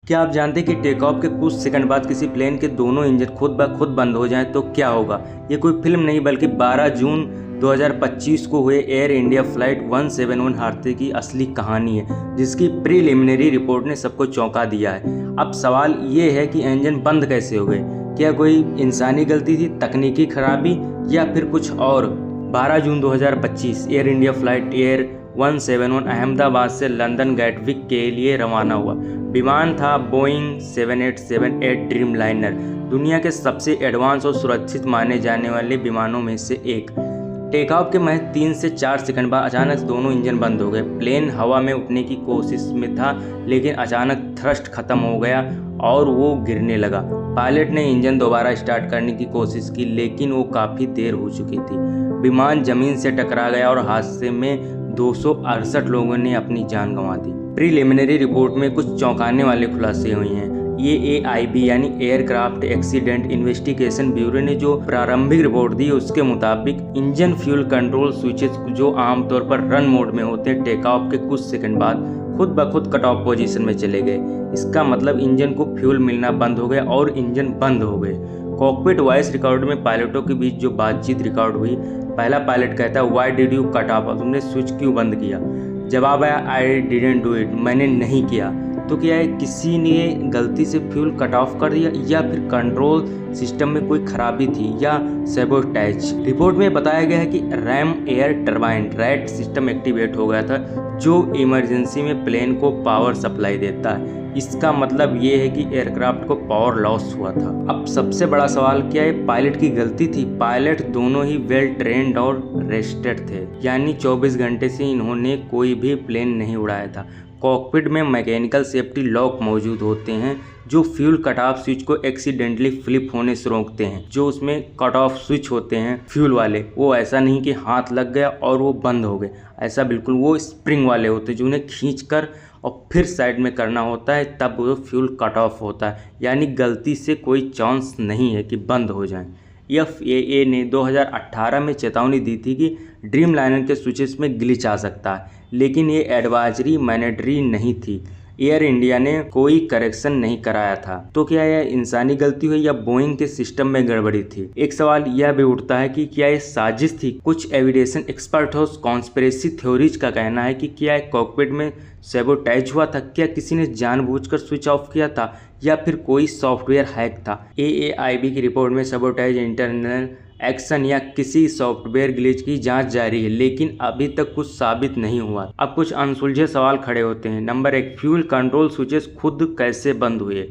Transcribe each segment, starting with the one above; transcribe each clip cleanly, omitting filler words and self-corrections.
क्या आप जानते हैं कि टेक ऑफ के कुछ सेकंड बाद किसी प्लेन के दोनों इंजन खुद ब खुद बंद हो जाएं तो क्या होगा। ये कोई फिल्म नहीं बल्कि 12 जून 2025 को हुए एयर इंडिया फ्लाइट 171 हादसे की असली कहानी है, जिसकी प्रीलिमिनरी रिपोर्ट ने सबको चौंका दिया है। अब सवाल ये है कि इंजन बंद कैसे हो गए। क्या कोई इंसानी गलती थी, तकनीकी खराबी या फिर कुछ और। 12 जून 2025 air India flight air 171 Ahmedabad से लंदन गैटविक के लिए रवाना हुआ। विमान था बोइंग 7878 ड्रीम लाइनर, दुनिया के सबसे एडवांस और सुरक्षित माने जाने वाले विमानों में से एक। टेक ऑफ के महज 3 से 4 सेकंड बाद अचानक दोनों इंजन बंद हो गए। प्लेन हवा में उठने की कोशिश में था, लेकिन अचानक थ्रस्ट खत्म हो गया और वो गिरने लगा। पायलट ने इंजन दोबारा स्टार्ट करने की कोशिश की, लेकिन वो काफ़ी देर हो चुकी थी। विमान जमीन से टकरा गया और हादसे में 268 लोगों ने अपनी जान गंवा दी। प्रीलिमिनरी रिपोर्ट में कुछ चौंकाने वाले खुलासे हुए हैं। ये AIB यानी एयरक्राफ्ट एक्सीडेंट इन्वेस्टिगेशन ब्यूरो ने जो प्रारंभिक रिपोर्ट दी, उसके मुताबिक इंजन फ्यूल कंट्रोल स्विचेस जो आमतौर पर रन मोड में होते हैं, टेक ऑफ के कुछ सेकंड बाद खुद ब खुद कट ऑफ पोजीशन में चले गए। इसका मतलब इंजन को फ्यूल मिलना बंद हो गया और इंजन बंद हो गए। कॉकपिट वॉइस रिकॉर्ड में पायलटों के बीच जो बातचीत रिकॉर्ड हुई, पहला पायलट कहता है, why did you cut off, तुमने स्विच क्यों बंद किया। जवाब आया, आई डिडंट डू इट, मैंने नहीं किया। तो क्या है, किसी ने गलती से फ्यूल कट ऑफ कर दिया या फिर कंट्रोल सिस्टम में कोई खराबी थी या सैबोटेज। रिपोर्ट में बताया गया है कि RAM air turbine rat system activate हो गया था, जो इमरजेंसी में प्लेन को पावर सप्लाई देता है। इसका मतलब ये है कि एयरक्राफ्ट को पावर लॉस हुआ था। अब सबसे बड़ा सवाल, क्या ये पायलट की गलती थी। पायलट दोनों ही वेल ट्रेंड और रेस्टेड थे, यानी 24 घंटे से इन्होंने कोई भी प्लेन नहीं उड़ाया था। कॉकपिट में मैकेनिकल सेफ्टी लॉक मौजूद होते हैं जो फ्यूल कट ऑफ स्विच को एक्सीडेंटली फ्लिप होने से रोकते हैं। जो उसमें कट ऑफ स्विच होते हैं फ्यूल वाले, वो ऐसा नहीं कि हाथ लग गया और वो बंद हो गए, ऐसा बिल्कुल। वो स्प्रिंग वाले होते हैं जो उन्हें खींच कर और फिर साइड में करना होता है, तब वो फ्यूल कट ऑफ होता है। यानी गलती से कोई चांस नहीं है कि बंद हो जाए। FAA ने 2018 में चेतावनी दी थी कि ड्रीम लाइनर के स्विचेस में ग्लिच आ सकता है, लेकिन ये एडवाइजरी मैंडेटरी नहीं थी। एयर इंडिया ने कोई करेक्शन नहीं कराया था। तो क्या यह इंसानी गलती हुई या बोइंग के सिस्टम में गड़बड़ी थी। एक सवाल यह भी उठता है कि क्या ये साजिश थी। कुछ एविडेशन एक्सपर्ट हाउस कॉन्स्पिरेसी थ्योरीज का कहना है कि क्या कॉकपिट में सैबोटेज हुआ था, क्या किसी ने जानबूझकर स्विच ऑफ किया था या फिर कोई सॉफ्टवेयर हैक था। AIB की रिपोर्ट में सैबोटेज, इंटरनल एक्शन या किसी सॉफ्टवेयर ग्लिच की जांच जारी है, लेकिन अभी तक कुछ साबित नहीं हुआ। अब कुछ अनसुलझे सवाल खड़े होते हैं। नंबर 1, फ्यूल कंट्रोल स्विचेस खुद कैसे बंद हुए।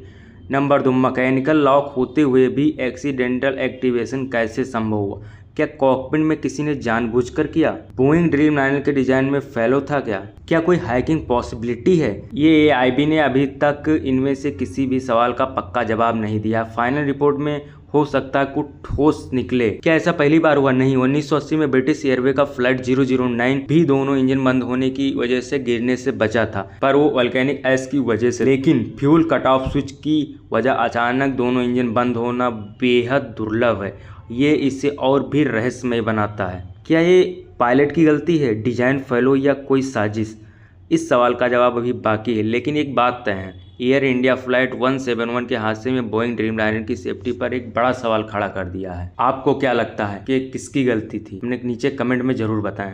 नंबर 2, मैकेनिकल लॉक होते हुए भी एक्सीडेंटल एक्टिवेशन कैसे संभव हुआ। क्या कॉकपिट में किसी ने जानबूझकर किया। बोइंग ड्रीम लाइनर के डिजाइन में फेलो था क्या कोई हैकिंग पॉसिबिलिटी है। ये AIB ने अभी तक इनमें से किसी भी सवाल का पक्का जवाब नहीं दिया। फाइनल रिपोर्ट में हो सकता है कुछ ठोस निकले। क्या ऐसा पहली बार हुआ। नहीं, 1980 में ब्रिटिश एयरवे का फ्लाइट 009 भी दोनों इंजन बंद होने की वजह से गिरने से बचा था, पर वो वोल्केनिक ऐश की वजह से। लेकिन फ्यूल कट ऑफ स्विच की वजह अचानक दोनों इंजन बंद होना बेहद दुर्लभ है। ये इसे और भी रहस्यमय बनाता है। क्या ये पायलट की गलती है, डिजाइन फेलो या कोई साजिश। इस सवाल का जवाब अभी बाकी है, लेकिन एक बात तय है, एयर इंडिया फ्लाइट 171 के हादसे में बोइंग ड्रीम लाइनर की सेफ्टी पर एक बड़ा सवाल खड़ा कर दिया है। आपको क्या लगता है कि किसकी गलती थी। हमने नीचे कमेंट में जरूर बताएं।